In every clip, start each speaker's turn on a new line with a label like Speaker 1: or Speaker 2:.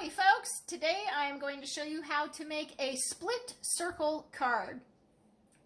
Speaker 1: Howdy folks! Today I am going to show you how to make a split circle card.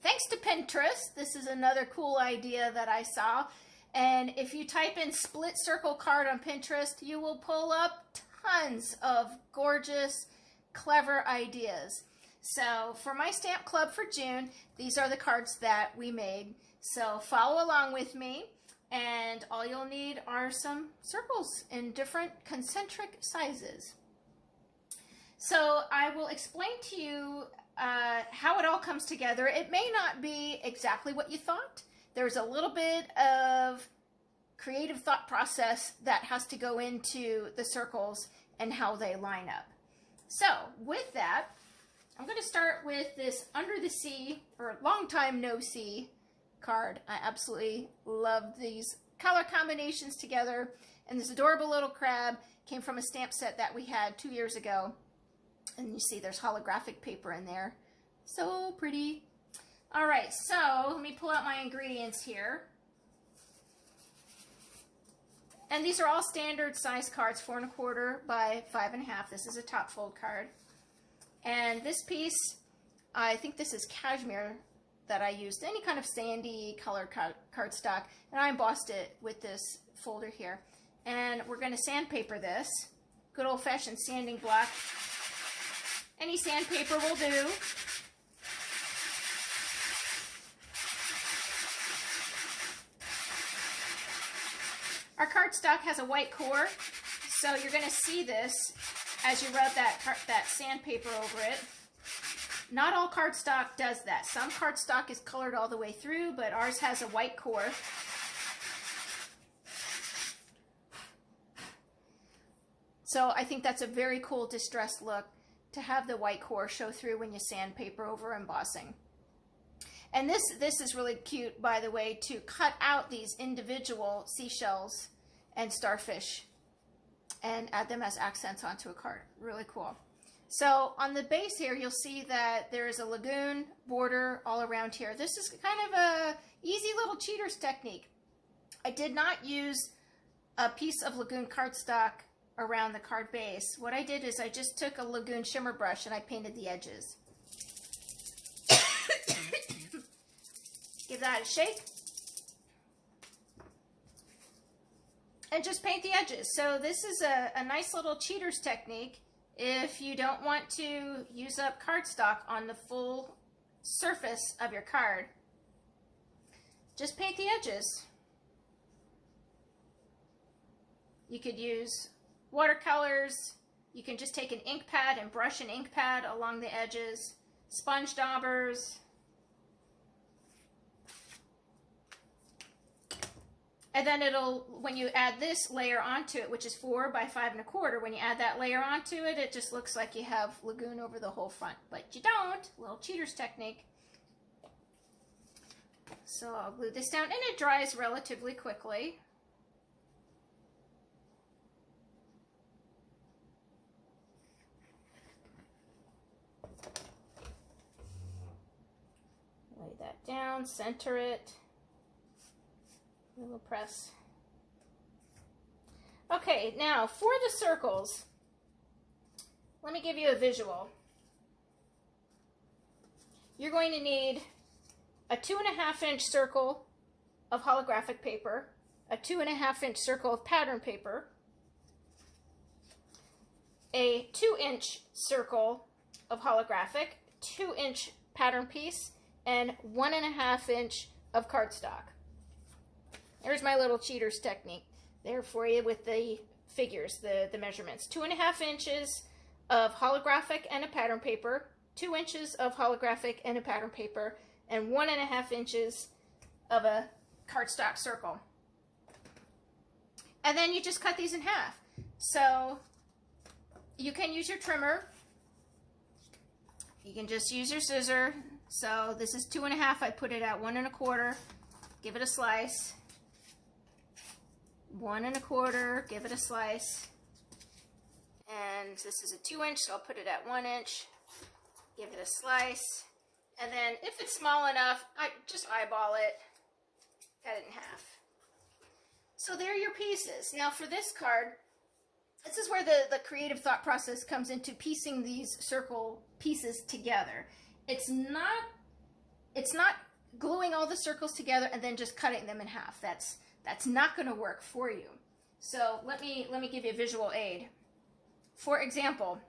Speaker 1: Thanks to Pinterest, this is another cool idea that I saw. And if you type in split circle card on Pinterest, you will pull up tons of gorgeous, clever ideas. So for my stamp club for June, these are the cards that we made. So follow along with me. And all you'll need are some circles in different concentric sizes. So I will explain to you how it all comes together. It may not be exactly what you thought. There's a little bit of creative thought process that has to go into the circles and how they line up. So with that, I'm going to start with this Under the Sea, or Long Time No See card. I absolutely love these color combinations together, and this adorable little crab came from a stamp set that we had 2 years ago, and you see there's holographic paper in there. So pretty. All right, so let me pull out my ingredients here, and these are all standard size cards, 4 1/4 by 5 1/2. This is a top fold card, and this piece, I think this is cashmere that I used, any kind of sandy colored cardstock, and I embossed it with this folder here. And we're going to sandpaper this. Good old-fashioned sanding block. Any sandpaper will do. Our cardstock has a white core, so you're going to see this as you rub that sandpaper over it. Not all cardstock does that. Some cardstock is colored all the way through, but ours has a white core. So I think that's a very cool distressed look, to have the white core show through when you sandpaper over embossing. And this is really cute, by the way, to cut out these individual seashells and starfish and add them as accents onto a card. Really cool. So on the base here, you'll see that there is a lagoon border all around here. This is kind of a easy little cheater's technique. I did not use a piece of lagoon cardstock around the card base. What I did is I just took a lagoon shimmer brush and I painted the edges. Give that a shake. And just paint the edges. So this is a nice little cheater's technique. If you don't want to use up cardstock on the full surface of your card, just paint the edges. You could use watercolors. You can just take an ink pad and brush an ink pad along the edges. Sponge daubers. And then it'll, when you add this layer onto it, which is 4 by 5 1/4, when you add that layer onto it, it just looks like you have lagoon over the whole front. But you don't. A little cheater's technique. So I'll glue this down, and it dries relatively quickly. Lay that down, center it. A little press. Okay, now for the circles, let me give you a visual. You're going to need a 2 1/2 inch circle of holographic paper, a 2 1/2 inch circle of pattern paper, a 2 inch circle of holographic, 2 inch pattern piece, and 1 1/2 inch of cardstock. There's my little cheater's technique there for you with the figures, the measurements. 2 1/2 inches of holographic and a pattern paper, 2 inches of holographic and a pattern paper, and 1 1/2 inches of a cardstock circle. And then you just cut these in half. So you can use your trimmer. You can just use your scissor. So this is 2 1/2. I put it at 1 1/4. Give it a slice. 1 1/4, give it a slice. And this is a 2 inch, so I'll put it at 1 inch. Give it a slice. And then if it's small enough, I just eyeball it, cut it in half. So there are your pieces. Now for this card, This is where the creative thought process comes into piecing these circle pieces together. It's not gluing all the circles together and then just cutting them in half. That's not going to work for you. So let me give you a visual aid. For example,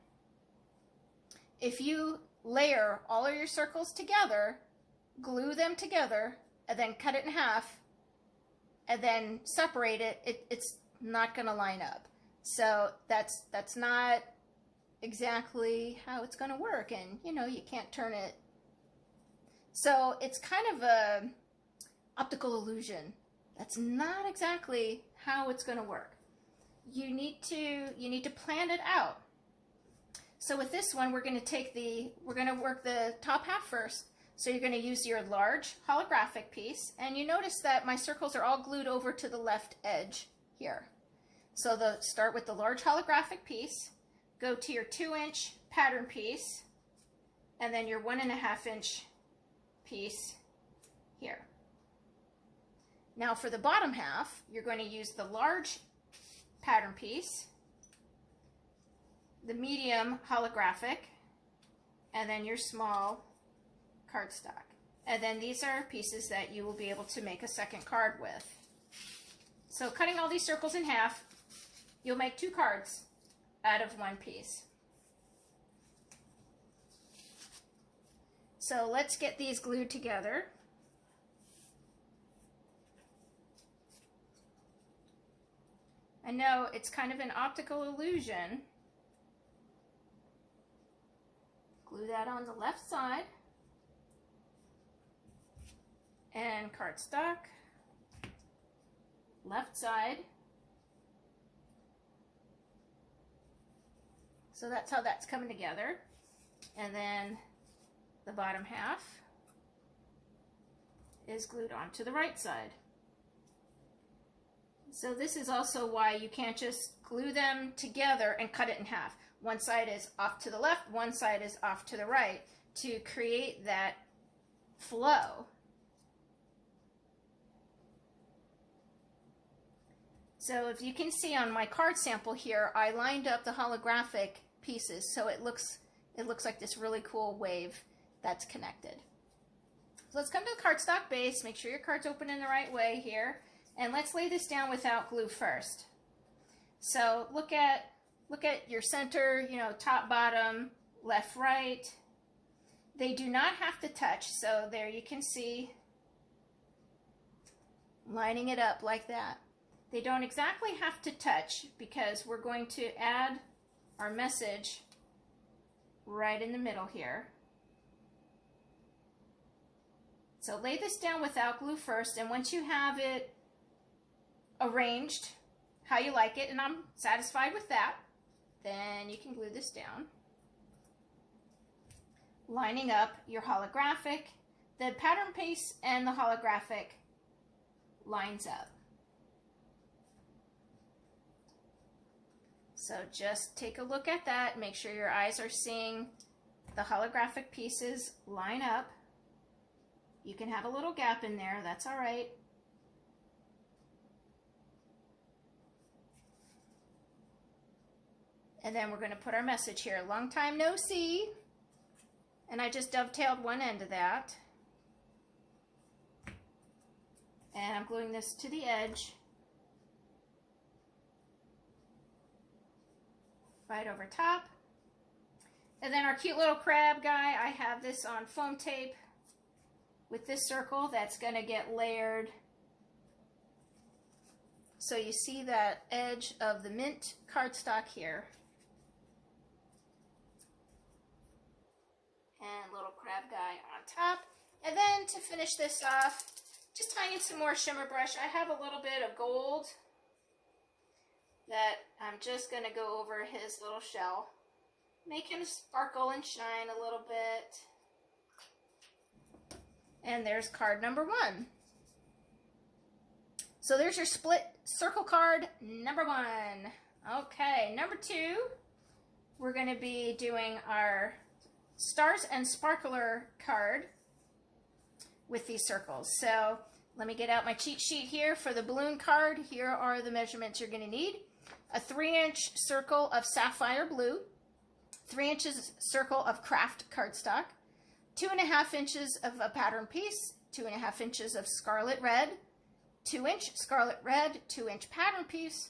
Speaker 1: if you layer all of your circles together, glue them together, and then cut it in half, and then separate it, it's not going to line up. So that's not exactly how it's going to work, and you know, you can't turn it. So it's kind of a optical illusion. That's not exactly how it's going to work. You need to plan it out. So with this one, we're going to work the top half first. So you're going to use your large holographic piece, and you notice that my circles are all glued over to the left edge here. So start with the large holographic piece, go to your 2-inch pattern piece, and then your 1.5-inch piece here. Now for the bottom half, you're going to use the large pattern piece, the medium holographic, and then your small cardstock. And then these are pieces that you will be able to make a second card with. So cutting all these circles in half, you'll make 2 cards out of 1 piece. So let's get these glued together. I know it's kind of an optical illusion. Glue that on the left side. And cardstock, left side. So that's how that's coming together. And then the bottom half is glued onto the right side. So this is also why you can't just glue them together and cut it in half. One side is off to the left, one side is off to the right to create that flow. So if you can see on my card sample here, I lined up the holographic pieces so it looks like this really cool wave that's connected. So let's come to the cardstock base, make sure your card's open in the right way here, and let's lay this down without glue first. So look at your center, you know, top, bottom, left, right. They do not have to touch, so there you can see lining it up like that. They don't exactly have to touch because we're going to add our message right in the middle here. So lay this down without glue first, and once you have it arranged how you like it, and I'm satisfied with that, then you can glue this down. Lining up your holographic, the pattern piece and the holographic lines up. So just take a look at that, make sure your eyes are seeing the holographic pieces line up. You can have a little gap in there, that's all right. And then we're going to put our message here, long time no see. And I just dovetailed one end of that. And I'm gluing this to the edge. Right over top. And then our cute little crab guy, I have this on foam tape with this circle that's going to get layered. So you see that edge of the mint cardstock here. And little crab guy on top. And then to finish this off, just tying in some more shimmer brush. I have a little bit of gold that I'm just going to go over his little shell. Make him sparkle and shine a little bit. And there's card number 1. So there's your split circle card number 1. Okay, number 2, we're going to be doing our stars and sparkler card with these circles. So let me get out my cheat sheet here for the balloon card. Here are the measurements you're going to need. a 3-inch circle of sapphire blue, 3 inches circle of craft cardstock, 2.5 inches of a pattern piece, 2.5 inches of scarlet red, 2-inch scarlet red, 2-inch pattern piece,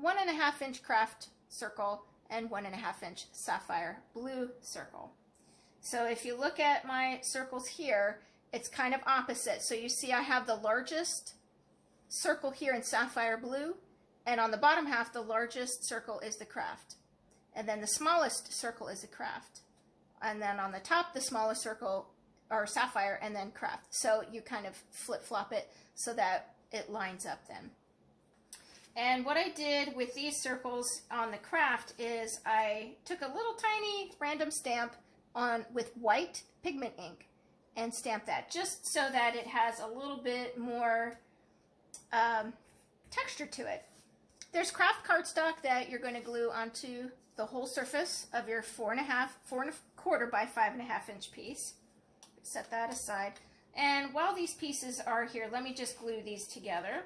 Speaker 1: 1.5 inch craft circle, and 1.5 inch sapphire blue circle. So if you look at my circles here, it's kind of opposite. So you see I have the largest circle here in sapphire blue, and on the bottom half, the largest circle is the craft. And then the smallest circle is the craft. And then on the top, the smallest circle are sapphire and then craft. So you kind of flip-flop it so that it lines up then. And what I did with these circles on the craft is I took a little tiny random stamp with white pigment ink and stamped that just so that it has a little bit more texture to it. There's craft cardstock that you're going to glue onto the whole surface of your 4.25 by 5.5 inch piece. Set that aside. And while these pieces are here, let me just glue these together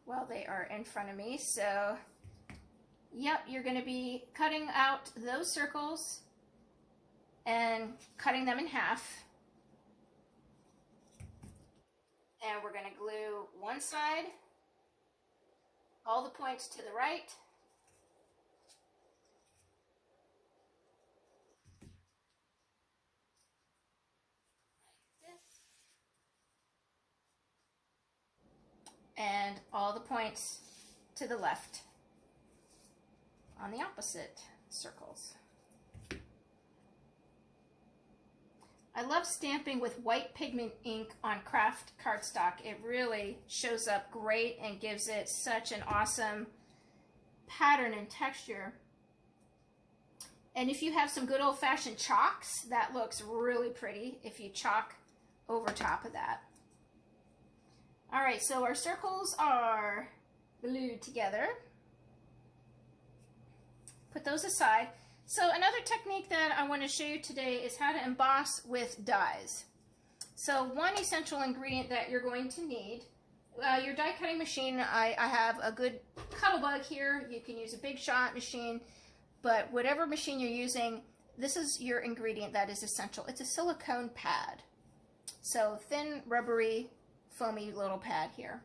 Speaker 1: while they are in front of me. So, yep, you're going to be cutting out those circles and cutting them in half. And we're going to glue one side, all the points to the right, and all the points to the left on the opposite circles. I love stamping with white pigment ink on craft cardstock. It really shows up great and gives it such an awesome pattern and texture. And if you have some good old-fashioned chalks, that looks really pretty if you chalk over top of that. All right, so our circles are glued together. Put those aside. So another technique that I want to show you today is how to emboss with dies. So one essential ingredient that you're going to need, your die cutting machine, I have a good Cuttlebug here. You can use a Big Shot machine, but whatever machine you're using, this is your ingredient that is essential. It's a silicone pad. So thin, rubbery, foamy little pad here.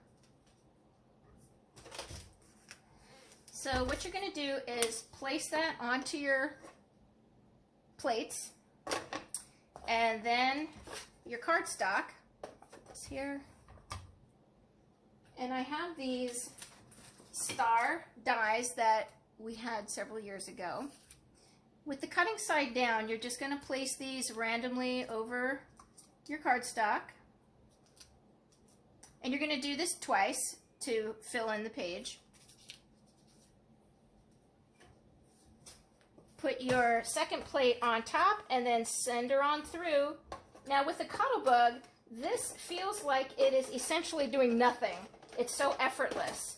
Speaker 1: So what you're going to do is place that onto your plates, and then your cardstock. Put this here. And I have these star dies that we had several years ago. With the cutting side down, you're just going to place these randomly over your cardstock. And you're going to do this twice to fill in the page. Put your second plate on top and then send her on through. Now with the Cuttlebug, this feels like it is essentially doing nothing. It's so effortless.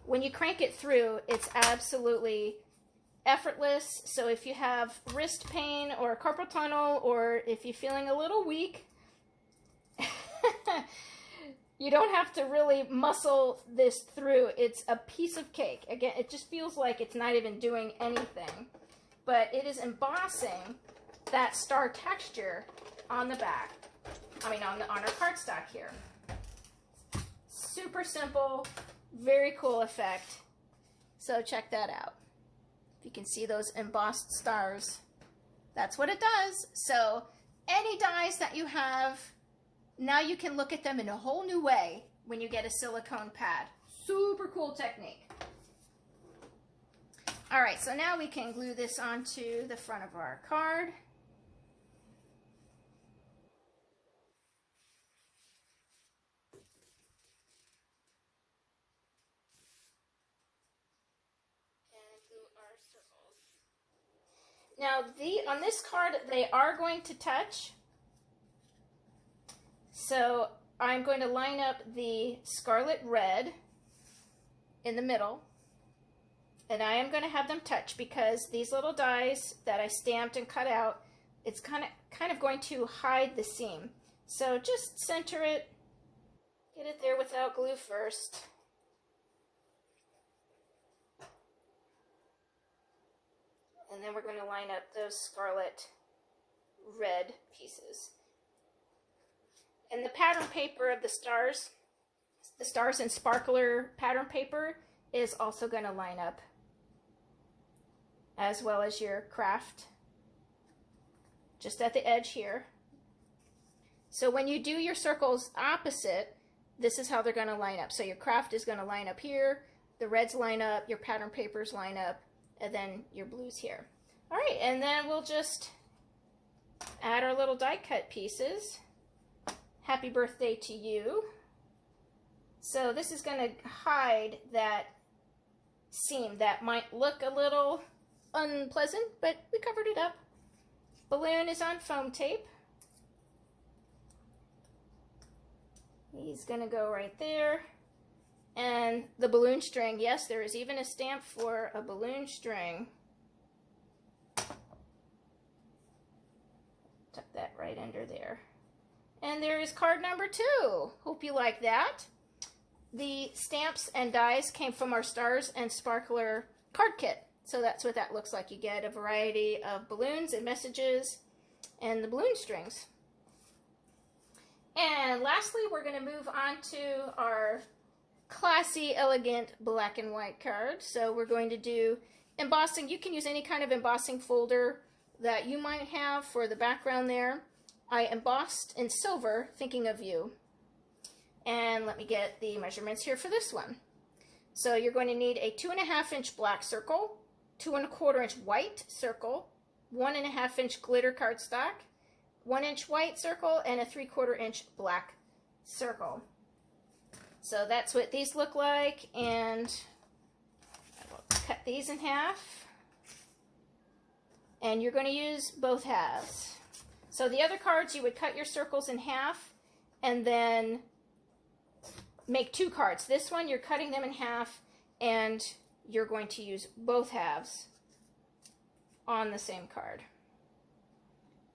Speaker 1: When you crank it through, it's absolutely effortless. So if you have wrist pain or carpal tunnel, or if you're feeling a little weak, you don't have to really muscle this through. It's a piece of cake. Again, it just feels like it's not even doing anything. But it is embossing that star texture on the back. I mean, on our cardstock here. Super simple, very cool effect. So check that out. If you can see those embossed stars, that's what it does. So any dies that you have, now you can look at them in a whole new way when you get a silicone pad. Super cool technique. All right, so now we can glue this onto the front of our card. And glue our circles. Now, on this card, they are going to touch. So I'm going to line up the scarlet red in the middle. And I am going to have them touch because these little dies that I stamped and cut out, it's kind of going to hide the seam. So just center it, get it there without glue first. And then we're going to line up those scarlet red pieces. And the pattern paper of the stars and sparkler pattern paper is also going to line up, as well as your craft, just at the edge here. So when you do your circles opposite, this is how they're going to line up. So your craft is going to line up here, the reds line up, your pattern papers line up, and then your blues here. All right, and then we'll just add our little die cut pieces. Happy birthday to you. So this is going to hide that seam that might look a little unpleasant, but we covered it up. Balloon is on foam tape. He's going to go right there. And the balloon string, yes, there is even a stamp for a balloon string. Tuck that right under there. And there is card number 2. Hope you like that. The stamps and dies came from our Stars and Sparkler card kit. So that's what that looks like. You get a variety of balloons and messages and the balloon strings. And lastly, we're going to move on to our classy, elegant black and white card. So we're going to do embossing. You can use any kind of embossing folder that you might have for the background there. I embossed in silver, thinking of you. And let me get the measurements here for this one. So you're going to need a 2.5 inch black circle, 2 1/4 inch white circle, 1.5 inch glitter cardstock, 1 inch white circle, and a 3/4 inch black circle. So that's what these look like, and I will cut these in half. And you're going to use both halves. So the other cards, you would cut your circles in half and then make 2 cards. This one, you're cutting them in half, and you're going to use both halves on the same card.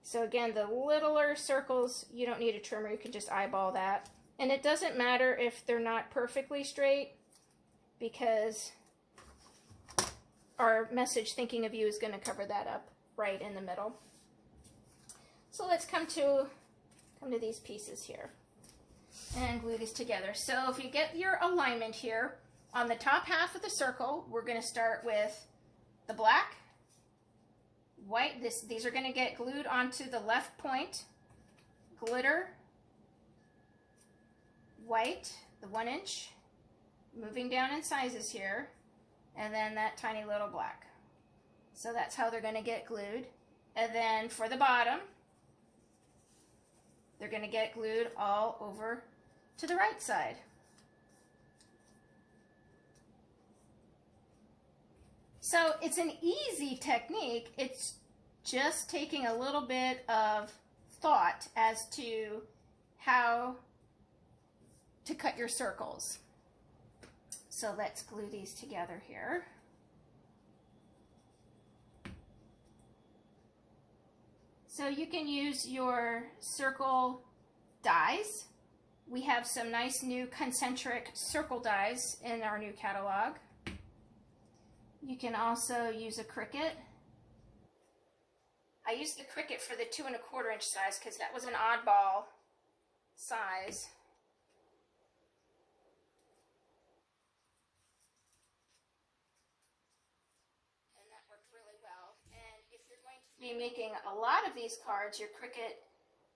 Speaker 1: So again, the littler circles, you don't need a trimmer. You can just eyeball that. And it doesn't matter if they're not perfectly straight, because our message, thinking of you, is going to cover that up right in the middle. So let's come to these pieces here and glue these together. So if you get your alignment here, on the top half of the circle, we're going to start with the black, white. These are going to get glued onto the left point, glitter, white, the 1 inch, moving down in sizes here, and then that tiny little black. So that's how they're going to get glued. And then for the bottom, they're going to get glued all over to the right side. So it's an easy technique. It's just taking a little bit of thought as to how to cut your circles. So let's glue these together here. So you can use your circle dies. We have some nice new concentric circle dies in our new catalog. You can also use a Cricut. I used the Cricut for the 2 1/4 inch size because that was an oddball size. And that worked really well. And if you're going to be making a lot of these cards, your Cricut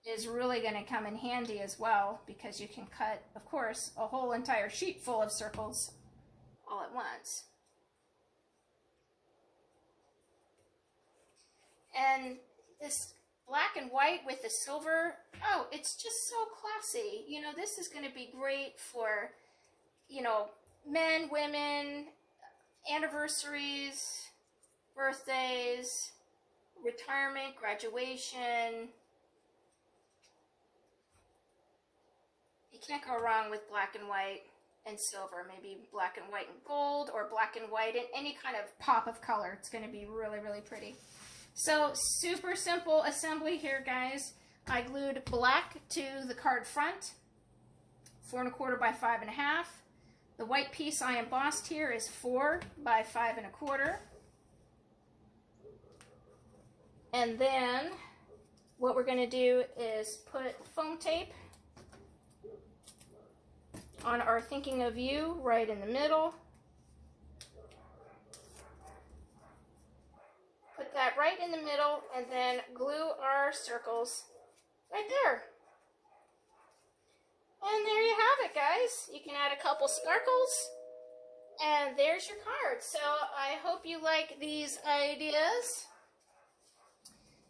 Speaker 1: is really going to come in handy as well, because you can cut, of course, a whole entire sheet full of circles all at once. And this black and white with the silver, oh, it's just so classy. You know, this is going to be great for, you know, men, women, anniversaries, birthdays, retirement, graduation. You can't go wrong with black and white and silver. Maybe black and white and gold, or black and white and any kind of pop of color. It's going to be really, really pretty. So super simple assembly here, guys. I glued black to the card front, 4 1/4 by 5 1/2. The white piece I embossed here is 4 by 5 1/4. And then what we're going to do is put foam tape on our thinking of you right in the middle. Put that right in the middle and then glue our circles right there. And there you have it, guys. You can add a couple sparkles and there's your card. So I hope you like these ideas.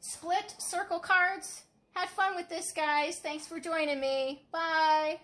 Speaker 1: Split circle cards. Had fun with this, guys. Thanks for joining me. Bye.